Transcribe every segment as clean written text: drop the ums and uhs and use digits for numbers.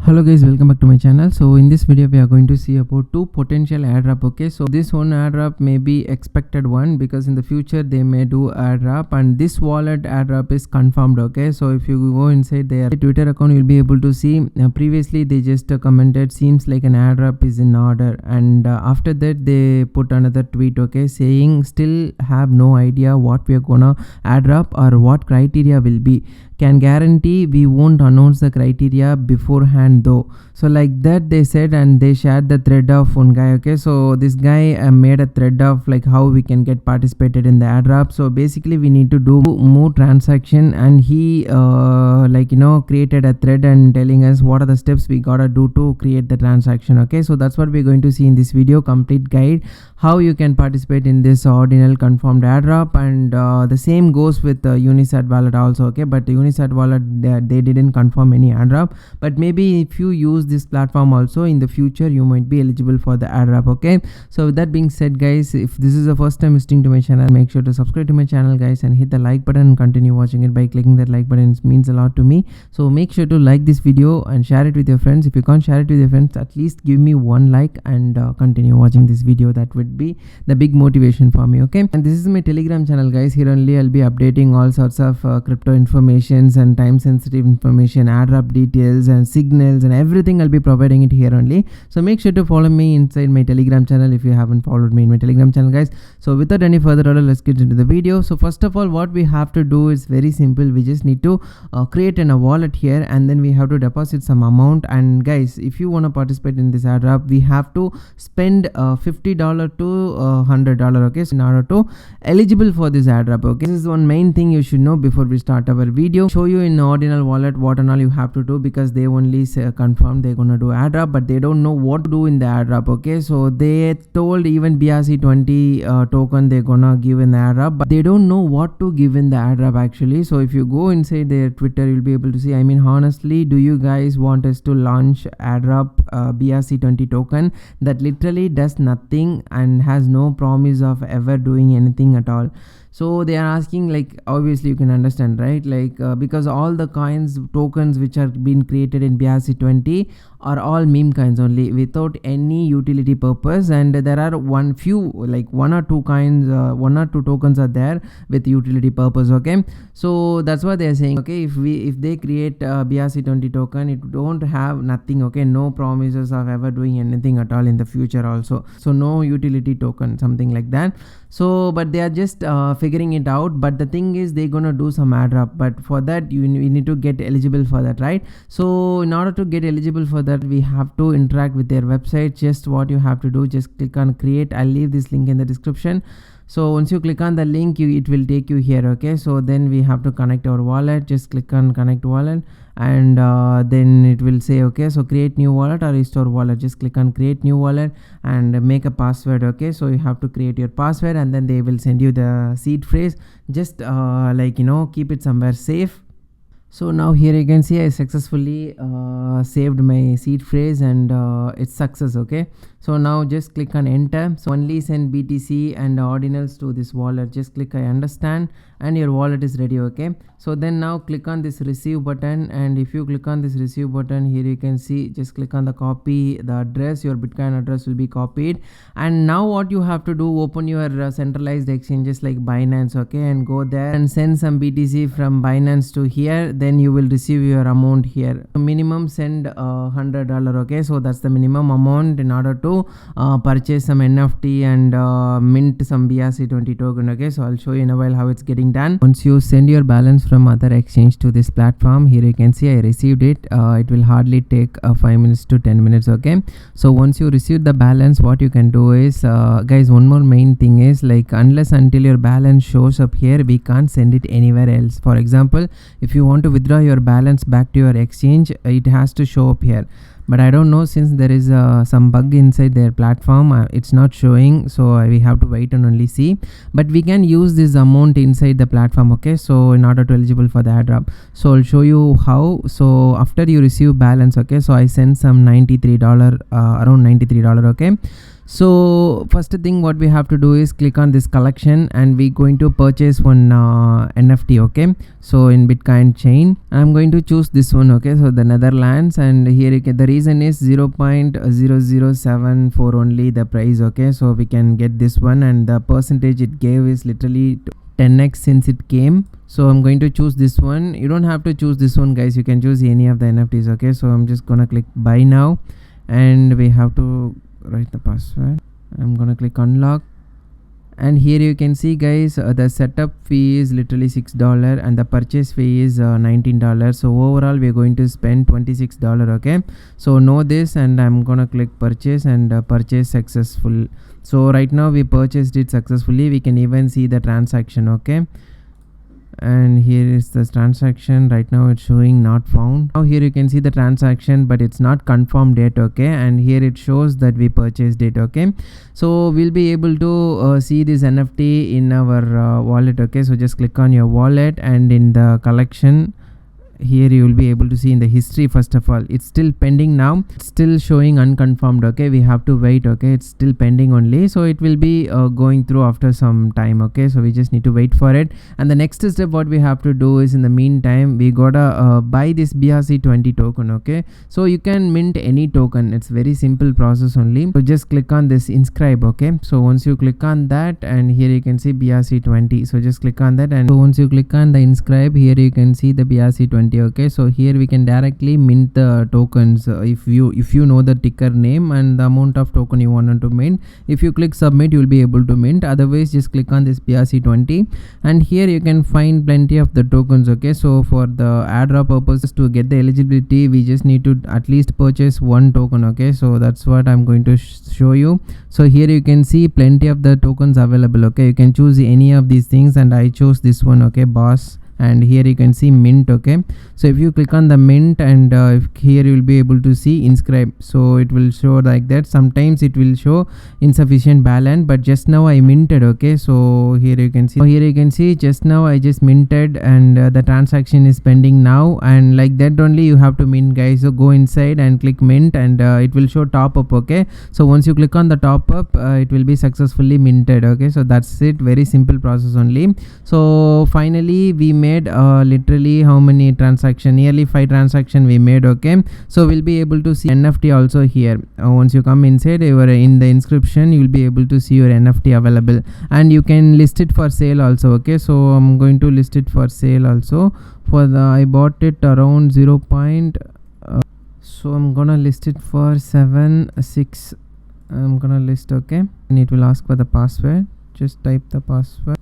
Hello guys, welcome back to my channel. So in this video we are going to see about two potential airdrop. Okay, so this one airdrop may be expected one because in the future they may do airdrop, and this wallet airdrop is confirmed. Okay, so if you go inside their Twitter account, you'll be able to see previously they just commented seems like an airdrop is in order, and after that they put another tweet, okay, saying still have no idea what we are gonna airdrop or what criteria will be. Can guarantee we won't announce the criteria beforehand though. So like that they said, and they shared the thread of one guy. Okay, so this guy made a thread of like how we can get participated in the airdrop. So basically we need to do more transaction, and he created a thread and telling us what are the steps we gotta do to create the transaction. Okay, so that's what we're going to see in this video, complete guide how you can participate in this ordinal confirmed airdrop. And the same goes with Unisat wallet also. Okay, but Unisat wallet they didn't confirm any airdrop, but maybe if you use this platform also in the future you might be eligible for the airdrop. Okay, so with that being said guys, if this is the first time visiting to my channel, make sure to subscribe to my channel guys, and hit the like button and continue watching it by clicking that like button. It means a lot to me, so make sure to like this video and share it with your friends. If you can't share it with your friends, at least give me one like and continue watching this video. That would be the big motivation for me. Okay, and this is my Telegram channel guys. Here only I'll be updating all sorts of crypto informations and time sensitive information, airdrop details and signals and everything. I'll be providing it here only, so make sure to follow me inside my Telegram channel if you haven't followed me in my Telegram channel guys. So without any further ado, let's get into the video. So first of all, what we have to do is very simple. We just need to create a wallet here, and then we have to deposit some amount. And guys, if you want to participate in this airdrop, we have to spend $50 to $100. Okay, so in order to eligible for this airdrop. Okay, this is one main thing you should know before we start our video. Show you in ordinal wallet what and all you have to do, because they only say confirm they're gonna do airdrop, but they don't know what to do in the airdrop. Okay, so they told even BRC20 token they're gonna give in the airdrop, but they don't know what to give in the airdrop actually. So if you go inside their Twitter, you'll be able to see, I mean honestly, do you guys want us to launch airdrop BRC20 token that literally does nothing and has no promise of ever doing anything at all? So they are asking, like, obviously you can understand, right? Like because all the coins tokens which are being created in BRC20 are all meme coins only without any utility purpose, and there are one or two tokens are there with utility purpose. Okay, so that's what they are saying. Okay, if they create BRC20 token, it don't have nothing. Okay, no promises of ever doing anything at all in the future also, so no utility token, something like that. So but they are just figuring it out. But the thing is they're gonna do some airdrop, but for that you need to get eligible for that, right? So in order to get eligible for that, we have to interact with their website. Just what you have to do, just click on create. I'll leave this link in the description. So once you click on the link, it will take you here. Okay, so then we have to connect our wallet. Just click on connect wallet, and then it will say, okay, so create new wallet or restore wallet. Just click on create new wallet and make a password. Okay, so you have to create your password, and then they will send you the seed phrase. Just keep it somewhere safe. So now here you can see I successfully saved my seed phrase, and it's success. Okay, so now just click on enter. So only send BTC and ordinals to this wallet. Just click I understand, and your wallet is ready. Okay, so then now click on this receive button, and if you click on this receive button, here you can see just click on the copy the address. Your Bitcoin address will be copied, and now what you have to do, open your centralized exchanges like Binance. Okay, and go there and send some BTC from Binance to here. Then you will receive your amount here. Minimum send $100. Okay, so that's the minimum amount in order to purchase some NFT and mint some BRC20 token. Okay, so I'll show you in a while how it's getting done. Once you send your balance from other exchange to this platform, here you can see I received it. It will hardly take 5 minutes to 10 minutes. Okay, so once you receive the balance, what you can do is guys, one more main thing is, like, unless until your balance shows up here, we can't send it anywhere else. For example, if you want to withdraw your balance back to your exchange, it has to show up here. But I don't know, since there is some bug inside their platform, it's not showing, so we have to wait and only see. But we can use this amount inside the platform. Okay, so in order to eligible for the airdrop, so I'll show you how. So after you receive balance, okay, so I sent some $93 around $93. Okay, So first thing what we have to do is click on this collection and we're going to purchase one NFT. Okay, so in Bitcoin chain I'm going to choose this one. Okay, so the Netherlands, and here you can, the reason is 0.0074 only the price. Okay, so we can get this one, and the percentage it gave is literally 10x since it came. So I'm going to choose this one. You don't have to choose this one, guys, you can choose any of the NFTs. Okay, so I'm just gonna click buy now, and we have to write the password. I'm gonna click unlock, and here you can see, guys, the setup fee is literally $6 and the purchase fee is $19. So overall we're going to spend $26. Okay, so know this, and I'm gonna click purchase, and purchase successful. So right now we purchased it successfully. We can even see the transaction. Okay, and here is the transaction. Right now it's showing not found. Now here you can see the transaction, but it's not confirmed yet. Okay, and here it shows that we purchased it. Okay, so we'll be able to see this NFT in our wallet. Okay, so just click on your wallet, and in the collection here you will be able to see in the history. First of all, it's still pending now, it's still showing unconfirmed. Okay, we have to wait. Okay, it's still pending only, so it will be going through after some time. Okay, so we just need to wait for it. And the next step what we have to do is, in the meantime, we gotta buy this BRC20 token. Okay, so you can mint any token, it's very simple process only. So just click on this inscribe. Okay, so once you click on that, and here you can see BRC20, so just click on that, and so once you click on the inscribe, here you can see the BRC20. Okay, so here we can directly mint the tokens if you know the ticker name and the amount of token you wanted to mint. If you click submit, you will be able to mint. Otherwise, just click on this BRC20, and here you can find plenty of the tokens. Okay, so for the airdrop purposes, to get the eligibility, we just need to at least purchase one token. Okay, so that's what I'm going to show you. So here you can see plenty of the tokens available. Okay, you can choose any of these things, and I chose this one. Okay, boss, and here you can see mint. Okay, so if you click on the mint, and here you will be able to see inscribe, so it will show like that. Sometimes it will show insufficient balance, but just now I minted. Okay, so here you can see just now I just minted, and the transaction is pending now, and like that only you have to mint, guys. So go inside and click mint, and it will show top up. Okay, so once you click on the top up, it will be successfully minted. Okay, so that's it, very simple process only. So finally we made literally how many transactions? Nearly 5 transactions we made. Okay, so we'll be able to see NFT also here. Once you come inside, you are in the inscription, you will be able to see your NFT available, and you can list it for sale also. Okay, so I'm going to list it for sale also. For the I bought it around 0. So I'm gonna list it for 7.6. I'm gonna list. Okay, and it will ask for the password. Just type the password.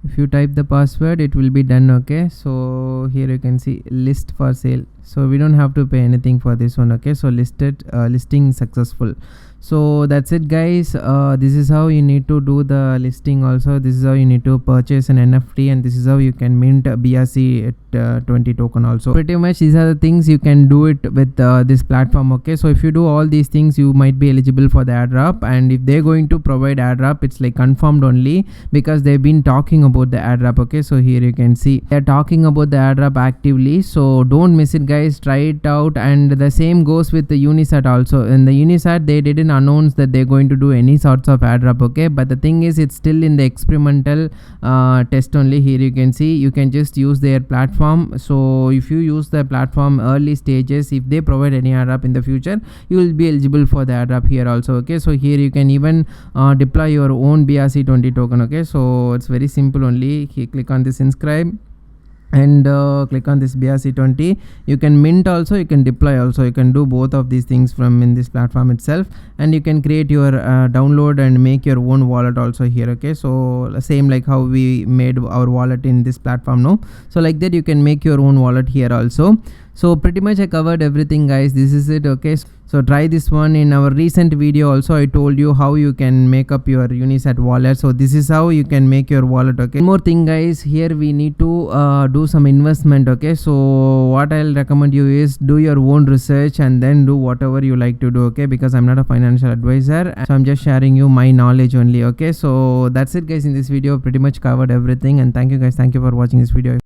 If you type the password, it will be done. Okay, so here you can see list for sale, so we don't have to pay anything for this one. Okay, so listing successful. So that's it, guys. This is how you need to do the listing also. This is how you need to purchase an NFT, and this is how you can mint a BRC20 token also. Pretty much these are the things you can do it with this platform. Okay, so if you do all these things, you might be eligible for the airdrop, and if they're going to provide airdrop, it's like confirmed only, because they've been talking about the airdrop. Okay, so here you can see they're talking about the airdrop actively, so don't miss it, guys. Try it out. And the same goes with the Unisat also. In the Unisat, they didn't announce that they're going to do any sorts of airdrop. Okay, but the thing is, it's still in the experimental test only. Here you can see you can just use their platform. So if you use the platform early stages, if they provide any airdrop in the future, you will be eligible for the airdrop here also. Okay, so here you can even deploy your own BRC20 token. Okay, so it's very simple only. Here, click on this inscribe, and click on this BRC20. You can mint also, you can deploy also, you can do both of these things from in this platform itself, and you can create your download and make your own wallet also here. Okay, so same like how we made our wallet in this platform, no? So like that you can make your own wallet here also. So pretty much I covered everything, guys. This is it. Okay, so try this one. In our recent video also I told you how you can make up your Unisat wallet. So this is how you can make your wallet. Okay, one more thing, guys, here we need to do some investment. Okay, so what I'll recommend you is do your own research and then do whatever you like to do. Okay, because I'm not a financial advisor, so I'm just sharing you my knowledge only. Okay, so that's it, guys. In this video pretty much covered everything, and thank you, guys. Thank you for watching this video.